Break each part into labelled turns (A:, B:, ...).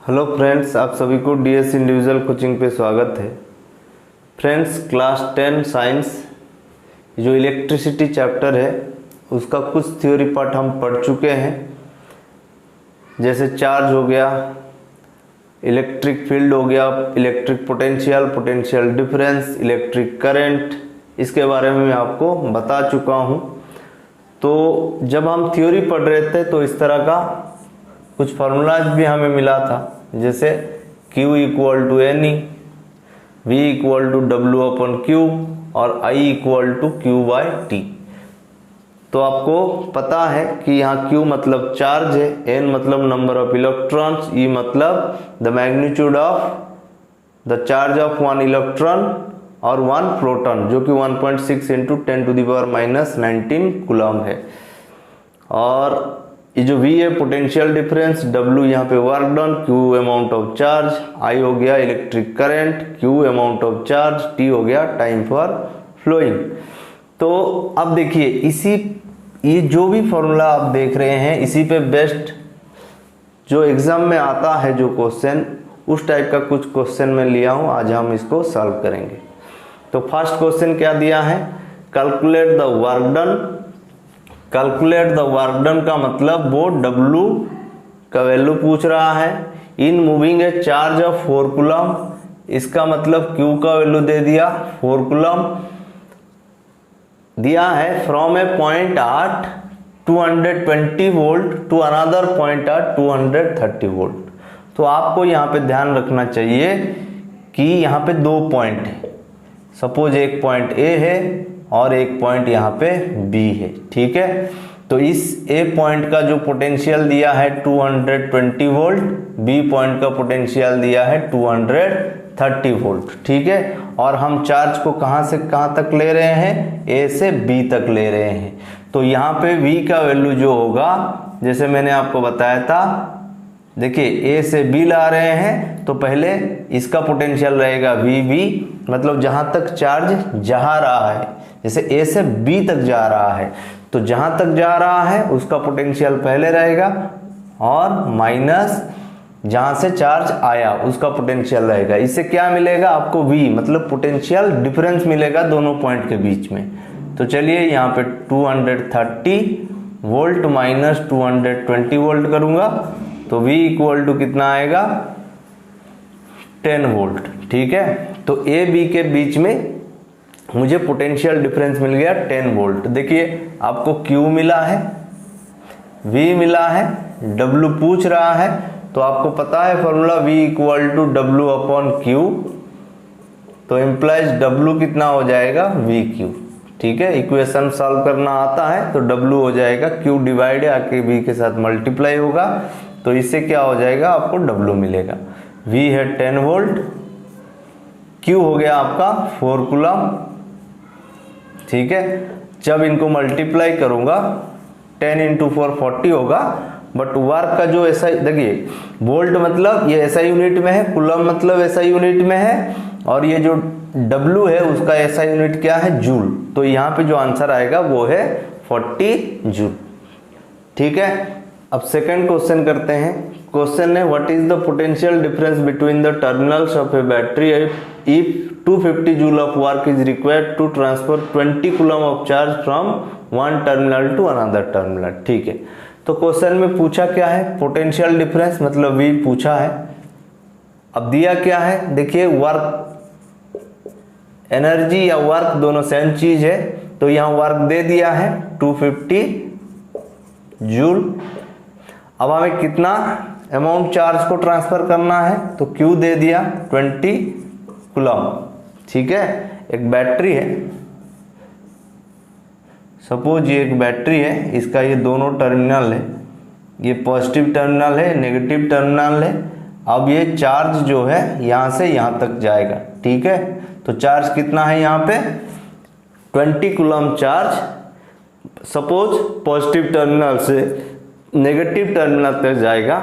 A: Hello friends, आप सभी को डीएस इंडिविजुअल कोचिंग पे स्वागत है। फ्रेंड्स, क्लास 10 साइंस जो इलेक्ट्रिसिटी चैप्टर है उसका कुछ थ्योरी पार्ट हम पढ़ चुके हैं, जैसे चार्ज हो गया, इलेक्ट्रिक फील्ड हो गया, electric potential, potential difference, electric current, इसके बारे में मैं आपको बता चुका हूँ। तो जब हम थ्योरी पढ़ रहे थे तो इस तरह का कुछ फार्मूलाज भी हमें मिला था, जैसे Q equal to n e, V equal to W upon Q और I equal to Q by T. तो आपको पता है कि यहाँ Q मतलब चार्ज है, N मतलब नंबर ऑफ इलेक्ट्रॉन्स, E मतलब the magnitude of the charge of one electron और वन प्रोटॉन, जो कि 1.6 into 10 to the power minus 19 coulomb है। और ये जो V है पोटेंशियल डिफरेंस, W यहाँ पे work done, Q amount of charge, I हो गया electric current, Q amount of charge, T हो गया टाइम फॉर फ्लोइंग। तो अब देखिए ये जो भी फॉर्मूला आप देख रहे हैं, इसी पे बेस्ट जो एग्जाम में आता है जो क्वेश्चन, उस टाइप का कुछ क्वेश्चन मैं लिया हूँ, आज हम इसको सॉल्व करेंगे। तो फर्स्ट क्वेश्चन क्या दिया है, calculate the work done. Calculate the work done का मतलब वो W का वैल्यू पूछ रहा है in moving A charge of 4 coulomb. इसका मतलब Q का वैल्यू दे दिया 4 कूलम, दिया है from a point at 220 volt to another point at 230 volt. तो आपको यहाँ पे ध्यान रखना चाहिए कि यहाँ पे दो पॉइंट है, सपोज एक पॉइंट A है और एक पॉइंट यहाँ पे B है, ठीक है। तो इस A पॉइंट का जो पोटेंशियल दिया है 220 वोल्ट, B पॉइंट का पोटेंशियल दिया है 230 वोल्ट, ठीक है। और हम चार्ज को कहाँ से कहाँ तक ले रहे हैं, A से B तक ले रहे हैं। तो यहाँ पे V का वैल्यू जो होगा, जैसे मैंने आपको बताया था, देखिए A से B ला रहे हैं तो पहले इसका पोटेंशियल रहेगा VB, मतलब जहाँ तक चार्ज जा रहा है, जैसे A से B तक जा रहा है तो जहां तक जा रहा है उसका पोटेंशियल पहले रहेगा, और माइनस जहां से चार्ज आया उसका पोटेंशियल रहेगा। इससे क्या मिलेगा आपको, V मतलब पोटेंशियल डिफरेंस मिलेगा दोनों पॉइंट के बीच में। तो चलिए यहाँ पे 230 वोल्ट माइनस 220 वोल्ट करूंगा तो V इक्वल टू कितना आएगा, 10 वोल्ट, ठीक है। तो A B के बीच में मुझे पोटेंशियल डिफरेंस मिल गया 10 वोल्ट। देखिए आपको Q मिला है, V मिला है, W पूछ रहा है, तो आपको पता है formula V equal to W upon Q, तो इम्प्लाइज W कितना हो जाएगा, VQ, ठीक है। इक्वेशन सॉल्व करना आता है तो W हो जाएगा Q डिवाइड आके V के साथ मल्टीप्लाई होगा, तो इससे क्या हो जाएगा, आपको W मिलेगा। V है 10 वोल्ट, Q हो गया आपका 4 कूलम, ठीक है। जब इनको मल्टीप्लाई करूंगा 10 इंटू 4 40 होगा, बट वर्क का जो ऐसा, देखिए वोल्ट मतलब ये ऐसा यूनिट में है, कूलम मतलब ऐसा यूनिट में है, और ये जो W है उसका ऐसा यूनिट क्या है, जूल। तो यहाँ पे जो आंसर आएगा वो है 40 जूल, ठीक है। अब सेकंड क्वेश्चन करते हैं। क्वेश्चन है what is the potential difference between the terminals of a battery if 250 joule of work is required to transfer 20 coulomb of charge from one terminal to another terminal, ठीक है। तो question में पूछा क्या है, पोटेंशियल डिफरेंस मतलब V पूछा है। अब दिया क्या है, देखिए वर्क, एनर्जी या वर्क दोनों सेम चीज है, तो यहाँ वर्क दे दिया है 250 जूल। अब हमें कितना अमाउंट चार्ज को ट्रांसफर करना है, तो Q दे दिया 20 कूलम, ठीक है। एक बैटरी है, सपोज ये एक बैटरी है, इसका ये दोनों टर्मिनल है, ये पॉजिटिव टर्मिनल है, नेगेटिव टर्मिनल है। अब ये चार्ज जो है यहाँ से यहाँ तक जाएगा, ठीक है। तो चार्ज कितना है यहाँ पे, 20 coulomb charge suppose positive terminal से नेगेटिव टर्मिनल तक जाएगा,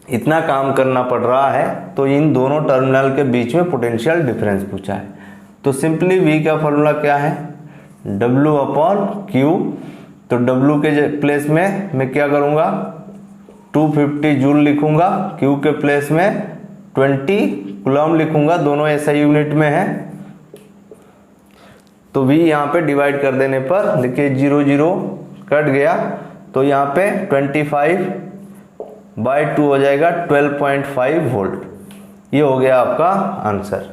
A: इतना काम करना पड़ रहा है। तो इन दोनों टर्मिनल के बीच में पोटेंशियल डिफरेंस पूछा है, तो सिंपली V का फॉर्मूला क्या है, W अपॉन Q। तो W के प्लेस में मैं क्या करूंगा, 250 जूल लिखूंगा, क्यू के प्लेस में 20 कूलम लिखूंगा, दोनों एसआई यूनिट में है। तो v यहाँ पे डिवाइड कर देने पर देखिए 0 0 कट गया, तो यहाँ पे 25/2 हो जाएगा 12.5 वोल्ट। ये हो गया आपका आंसर।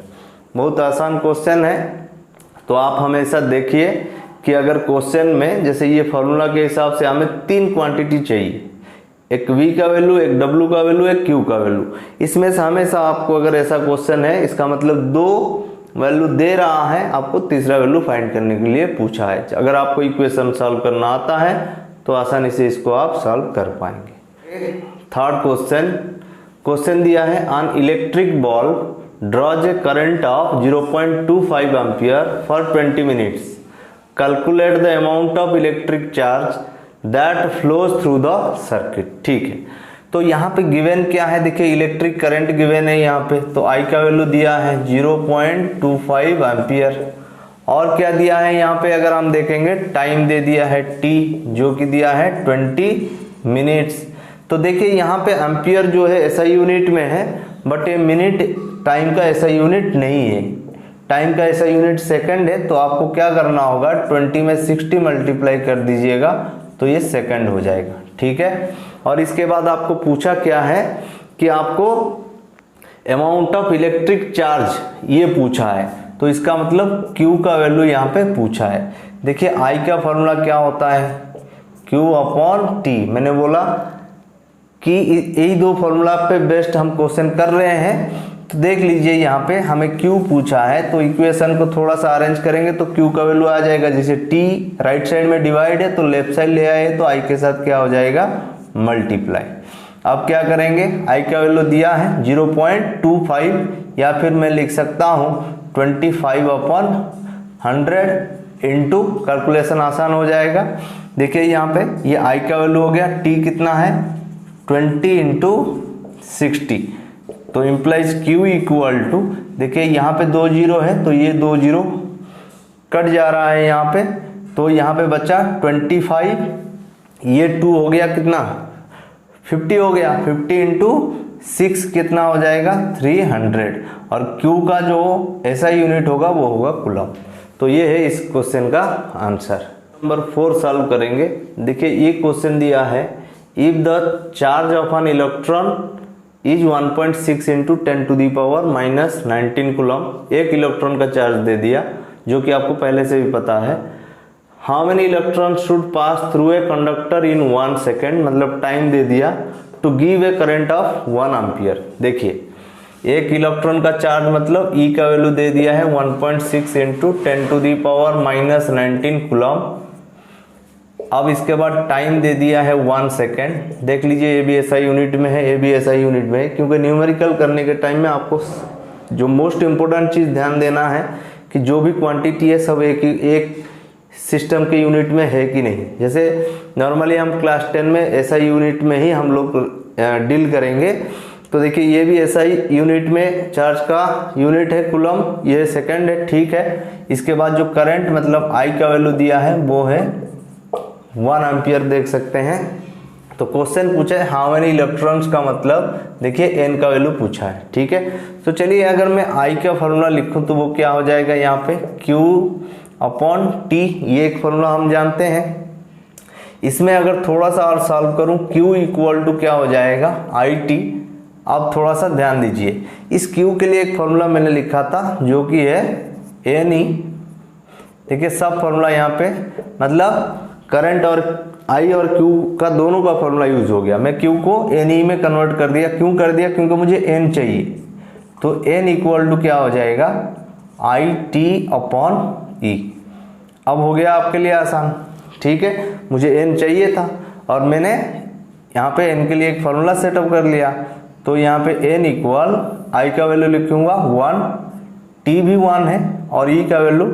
A: बहुत आसान क्वेश्चन है। तो आप हमेशा देखिए कि अगर क्वेश्चन में जैसे ये फॉर्मूला के हिसाब से हमें 3 क्वांटिटी चाहिए, एक v का वैल्यू, एक w का वैल्यू, एक q का वैल्यू। इसमें से हमेशा आपको अगर ऐसा क्वेश्चन है, इसका मतलब 2 वैल्यू दे रहा है, आपको तीसरा वैल्यू फाइंड करने के लिए पूछा है। अगर आपको इक्वेशन सॉल्व करना आता है तो आसानी से इसको आप सॉल्व कर पाएंगे। थर्ड क्वेश्चन दिया है, on electric bulb draws a current of 0.25 ampere for 20 minutes, calculate the amount of electric charge that flows through the circuit. ठीक है, तो यहाँ पे गिवन क्या है, देखिए इलेक्ट्रिक करंट गिवन है यहाँ पे, तो I का वैल्यू दिया है 0.25 एम्पियर, और क्या दिया है यहाँ पे अगर हम देखेंगे टाइम दे दिया है t, जो कि दिया है 20 मिनट्स। तो देखिए यहाँ पे एम्पियर जो है ऐसा यूनिट में है, बट ये मिनट टाइम का ऐसा यूनिट नहीं है, टाइम का ऐसा यूनिट सेकंड है। तो आपको क्या करना होगा, 20 में 60 मल्टीप्लाई कर दीजिएगा तो ये सेकंड हो जाएगा। ठीक है, और इसके बाद आपको पूछा क्या है कि आपको अमाउंट ऑफ इलेक्ट्रिक चार्ज ये पूछा है, तो इसका मतलब Q का वैल्यू यहाँ पे पूछा है। देखिए I का फॉर्मूला क्या होता है, Q/T। मैंने बोला कि यही 2 फॉर्मूला पे बेस्ट हम क्वेश्चन कर रहे हैं। तो देख लीजिए यहाँ पे हमें Q पूछा है, तो इक्वेशन को थोड़ा सा अरेंज करेंगे तो Q का वैल्यू आ जाएगा, जैसे T राइट साइड में डिवाइड है तो लेफ्ट साइड ले आए तो I के साथ क्या हो जाएगा, मल्टीप्लाई। अब क्या करेंगे, I का वैल्यू दिया है 0.25, या फिर मैं लिख सकता हूँ 25/100 इंटू, कैलकुलेशन आसान हो जाएगा। देखिए यहाँ पे ये I का वैल्यू हो गया, T कितना है 20 इंटू 60, तो इम्प्लाइज Q इक्वल टू, देखिए यहाँ पे 2 0 है तो ये 2 0 कट जा रहा है यहाँ पे, तो यहाँ पे बचा 25, ये 2 हो गया कितना 50 हो गया, 50 इंटू 6 कितना हो जाएगा 300, और Q का जो ऐसा यूनिट होगा वो होगा कूलम। तो ये है इस क्वेश्चन का आंसर। नंबर 4 सॉल्व करेंगे। देखिए ये क्वेश्चन दिया है, if the charge of an electron is 1.6 इंटू 10⁻⁻19 कूलम, एक इलेक्ट्रॉन का चार्ज दे दिया जो कि आपको पहले से भी पता है। How many electron should pass through a conductor in 1 second, मतलब टाइम दे दिया, to give a current of 1 ampere. देखिए एक इलेक्ट्रॉन का चार्ज मतलब E का वैल्यू दे दिया है 1.6 इंटू 10⁻⁻19 कूलम। अब इसके बाद टाइम दे दिया है 1 सेकेंड। देख लीजिए ये भी ऐसा यूनिट में है, ये भी ऐसा यूनिट में है, क्योंकि न्यूमेरिकल करने के टाइम में आपको जो मोस्ट इंपॉर्टेंट चीज़ ध्यान देना है कि जो भी क्वांटिटी है सब एक सिस्टम के यूनिट में है कि नहीं। जैसे नॉर्मली हम क्लास 10 में ऐसा यूनिट में ही हम लोग डील करेंगे। तो देखिए ये भी ऐसा ही यूनिट में चार्ज का यूनिट है कूलम, ये सेकंड है, ठीक है। इसके बाद जो करंट मतलब I का वैल्यू दिया है वो है 1 एम्पियर, देख सकते हैं। तो क्वेश्चन पूछा है हाउ मेनी इलेक्ट्रॉन्स का मतलब देखिए n का वैल्यू पूछा है, ठीक है। तो चलिए अगर मैं I का फॉर्मूला लिखूं तो वो क्या हो जाएगा, यहाँ पे Q/T, ये एक फॉर्मूला हम जानते हैं। इसमें अगर थोड़ा सा और सॉल्व करूं Q इक्वल टू क्या हो जाएगा IT। अब थोड़ा सा ध्यान दीजिए, इस Q के लिए एक फॉर्मूला मैंने लिखा था जो कि है NE। देखिए सब फॉर्मूला यहाँ पे मतलब करंट और I और Q का दोनों का फॉर्मूला यूज हो गया। मैं Q को NE में कन्वर्ट कर दिया, क्यों कर दिया, क्योंकि मुझे N चाहिए। तो N इक्वल टू क्या हो जाएगा IT/E। अब हो गया आपके लिए आसान, ठीक है। मुझे N चाहिए था और मैंने यहाँ पे N के लिए एक फॉर्मूला सेटअप कर लिया। तो यहाँ पे N इक्वल I का वैल्यू लिखूंगा 1, T भी 1 है और E का वैल्यू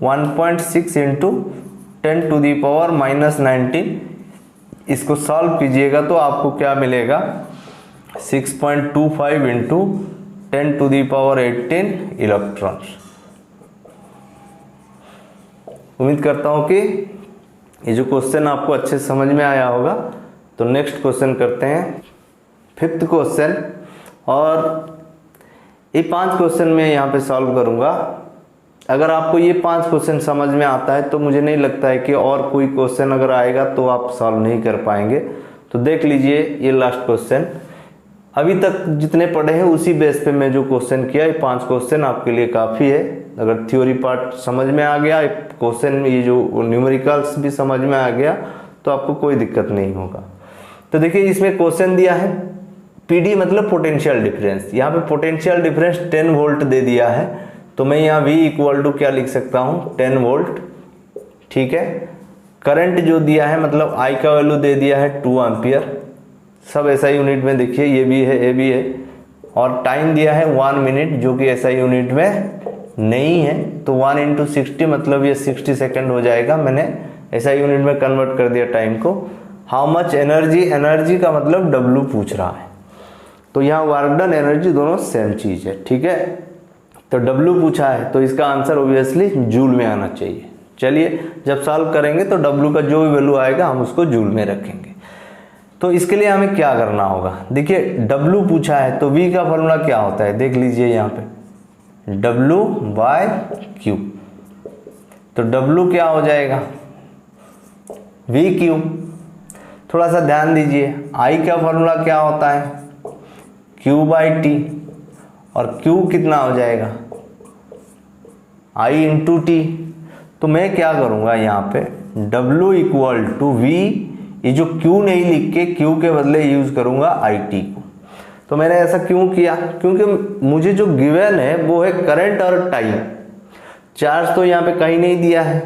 A: 1.6 इंटू 10⁻⁻19। इसको सॉल्व कीजिएगा तो आपको क्या मिलेगा 6.25 इंटू 10⁻18 इलेक्ट्रॉन्स। उम्मीद करता हूँ कि ये जो क्वेश्चन आपको अच्छे से समझ में आया होगा। तो नेक्स्ट क्वेश्चन करते हैं। 5th क्वेश्चन, और ये 5 क्वेश्चन मैं यहाँ पे सॉल्व करूँगा। अगर आपको ये 5 क्वेश्चन समझ में आता है तो मुझे नहीं लगता है कि और कोई क्वेश्चन अगर आएगा तो आप सॉल्व नहीं कर पाएंगे। तो देख लीजिए ये लास्ट क्वेश्चन, अभी तक जितने पढ़े हैं उसी बेस पे मैं जो क्वेश्चन किया, ये 5 क्वेश्चन आपके लिए काफ़ी है। अगर थ्योरी पार्ट समझ में आ गया, क्वेश्चन ये जो न्यूमेरिकल्स भी समझ में आ गया तो आपको कोई दिक्कत नहीं होगा। तो देखिए इसमें क्वेश्चन दिया है पीडी मतलब पोटेंशियल डिफरेंस, यहाँ पे पोटेंशियल डिफरेंस 10 वोल्ट दे दिया है, तो मैं यहाँ V इक्वल टू क्या लिख सकता हूँ 10 वोल्ट, ठीक है। करंट जो दिया है मतलब I का वैल्यू दे दिया है 2 एम्पियर, सब SI यूनिट में देखिए, ये भी है ये भी है, और टाइम दिया है 1 मिनट जो कि SI यूनिट में नहीं है, तो 1 × 60 मतलब ये 60 सेकेंड हो जाएगा। मैंने SI यूनिट में कन्वर्ट कर दिया टाइम को। हाउ मच एनर्जी, एनर्जी का मतलब W पूछ रहा है, तो यहाँ वर्क डन एनर्जी दोनों सेम चीज़ है, ठीक है। तो W पूछा है तो इसका आंसर ऑब्वियसली जूल में आना चाहिए। चलिए जब सॉल्व करेंगे तो W का जो भी वैल्यू आएगा हम उसको जूल में रखेंगे। तो इसके लिए हमें क्या करना होगा, देखिए W पूछा है तो V का फॉर्मूला क्या होता है, देख लीजिए यहाँ पे W/Q, तो W क्या हो जाएगा VQ। थोड़ा सा ध्यान दीजिए, I का फॉर्मूला क्या होता है Q/T, और Q कितना हो जाएगा I × T। तो मैं क्या करूँगा यहाँ पे W इक्वल टू V, ये जो Q नहीं लिख के Q के बदले यूज़ करूँगा IT को। तो मैंने ऐसा क्यों किया, क्योंकि मुझे जो गिवन है वो है करंट और टाइम, चार्ज तो यहाँ पे कहीं नहीं दिया है।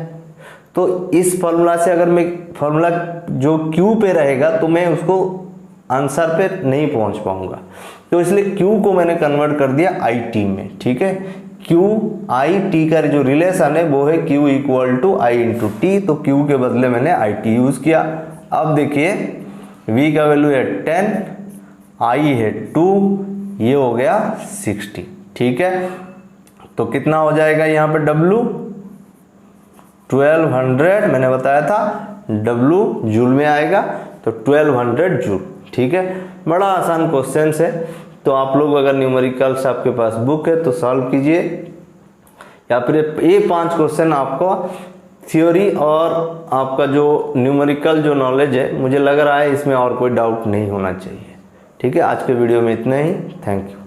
A: तो इस फॉर्मूला से अगर मैं फॉर्मूला जो Q पे रहेगा तो मैं उसको आंसर पे नहीं पहुंच पाऊंगा, तो इसलिए Q को मैंने कन्वर्ट कर दिया IT में, ठीक है। Q IT का जो रिलेशन है वो है Q equal to I × T, तो Q के बदले मैंने IT यूज़ किया। अब देखिए V का वैल्यू है 10, I है 2, ये हो गया 60, ठीक है। तो कितना हो जाएगा यहाँ पे W 1200, मैंने बताया था W जूल में आएगा, तो 1200 जूल, ठीक है। बड़ा आसान क्वेश्चन है, तो आप लोग अगर न्यूमेरिकल्स आपके पास बुक है तो सॉल्व कीजिए, या फिर ये 5 क्वेश्चन आपको थ्योरी और आपका जो न्यूमेरिकल जो नॉलेज है, मुझे लग रहा है इसमें और कोई डाउट नहीं होना चाहिए, ठीक है। आज के वीडियो में इतना ही, थैंक यू।